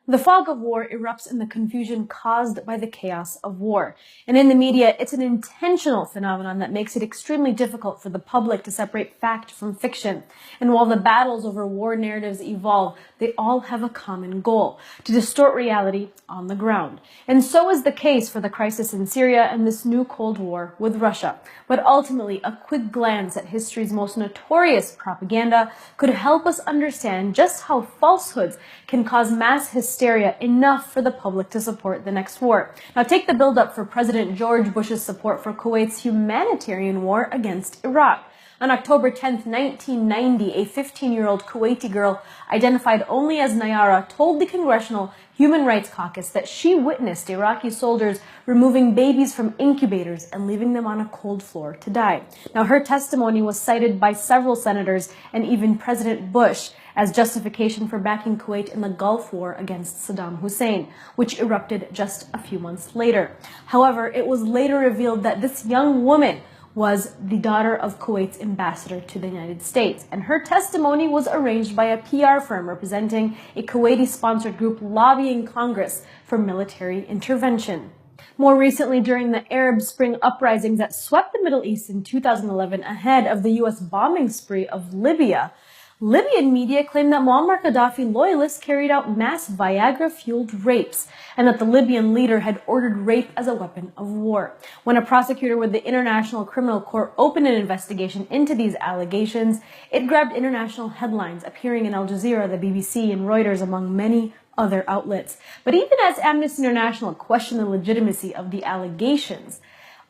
The fog of war erupts in the confusion caused by the chaos of war. And in the media, it's an intentional phenomenon that makes it extremely difficult for the public to separate fact from fiction. And while the battles over war narratives evolve, they all have a common goal: to distort reality on the ground. And so is the case for the crisis in Syria and this new Cold War with Russia. But ultimately, a quick glance at history's most notorious propaganda could help us understand just how falsehoods can cause mass hysteria enough for the public to support the next war. Now take the build-up for President George Bush's support for Kuwait's humanitarian war against Iraq. On October 10, 1990, a 15-year-old Kuwaiti girl identified only as Nayara told the Congressional Human Rights Caucus that she witnessed Iraqi soldiers removing babies from incubators and leaving them on a cold floor to die. Now, her testimony was cited by several senators and even President Bush as justification for backing Kuwait in the Gulf War against Saddam Hussein, which erupted just a few months later. However, it was later revealed that this young woman was the daughter of Kuwait's ambassador to the United States, and her testimony was arranged by a PR firm representing a Kuwaiti-sponsored group lobbying Congress for military intervention. More recently, during the Arab Spring uprisings that swept the Middle East in 2011 ahead of the U.S. bombing spree of Libya, Libyan media claimed that Muammar Gaddafi loyalists carried out mass Viagra-fueled rapes and that the Libyan leader had ordered rape as a weapon of war. When a prosecutor with the International Criminal Court opened an investigation into these allegations, it grabbed international headlines, appearing in Al Jazeera, the BBC, and Reuters, among many other outlets. But even as Amnesty International questioned the legitimacy of the allegations,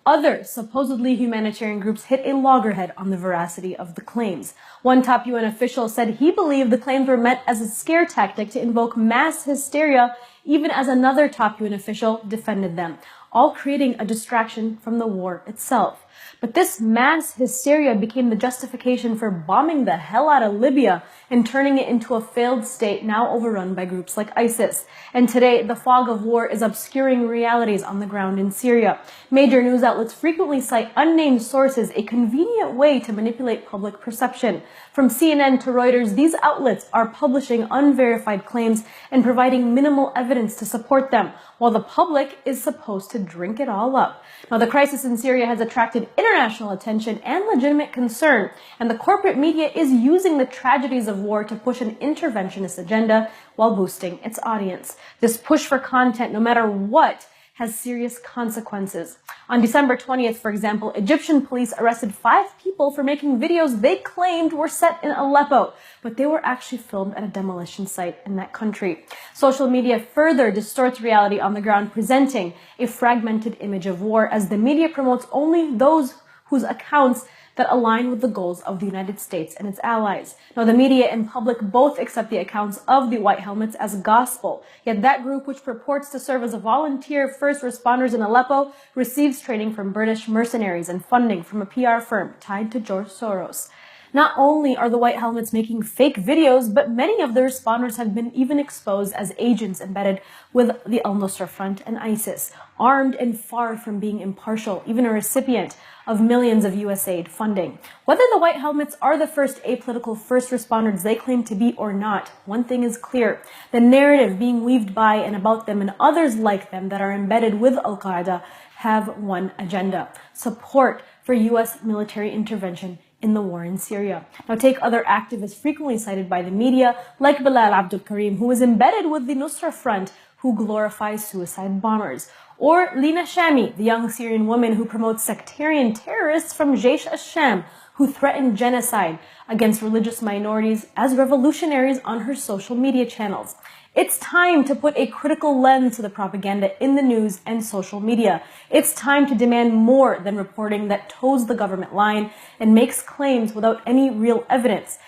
other supposedly humanitarian groups hit a loggerhead on the veracity of the claims. One top UN official said he believed the claims were meant as a scare tactic to invoke mass hysteria, even as another top UN official defended them, all creating a distraction from the war itself. But this mass hysteria became the justification for bombing the hell out of Libya and turning it into a failed state now overrun by groups like ISIS. And today, the fog of war is obscuring realities on the ground in Syria. Major news outlets frequently cite unnamed sources, a convenient way to manipulate public perception. From CNN to Reuters, these outlets are publishing unverified claims and providing minimal evidence to support them, while the public is supposed to drink it all up. Now, the crisis in Syria has attracted international attention and legitimate concern, and the corporate media is using the tragedies of war to push an interventionist agenda while boosting its audience. This push for content, no matter what, has serious consequences. On December 20th, for example, Egyptian police arrested 5 people for making videos they claimed were set in Aleppo, but they were actually filmed at a demolition site in that country. Social media further distorts reality on the ground, presenting a fragmented image of war as the media promotes only those whose accounts that align with the goals of the United States and its allies. Now, the media and public both accept the accounts of the White Helmets as gospel, yet that group, which purports to serve as a volunteer first responders in Aleppo, receives training from British mercenaries and funding from a PR firm tied to George Soros. Not only are the White Helmets making fake videos, but many of the responders have been even exposed as agents embedded with the Al-Nusra Front and ISIS, armed and far from being impartial, even a recipient of millions of USAID funding. Whether the White Helmets are the first apolitical first responders they claim to be or not, one thing is clear: the narrative being weaved by and about them and others like them that are embedded with Al-Qaeda have one agenda: support for U.S. military intervention in the war in Syria. Now, take other activists frequently cited by the media, like Bilal Abdul Karim, who is embedded with the Nusra Front, who glorifies suicide bombers, or Lina Shami, the young Syrian woman who promotes sectarian terrorists from Jaish al-Sham, who threatened genocide against religious minorities as revolutionaries on her social media channels. It's time to put a critical lens to the propaganda in the news and social media. It's time to demand more than reporting that toes the government line and makes claims without any real evidence.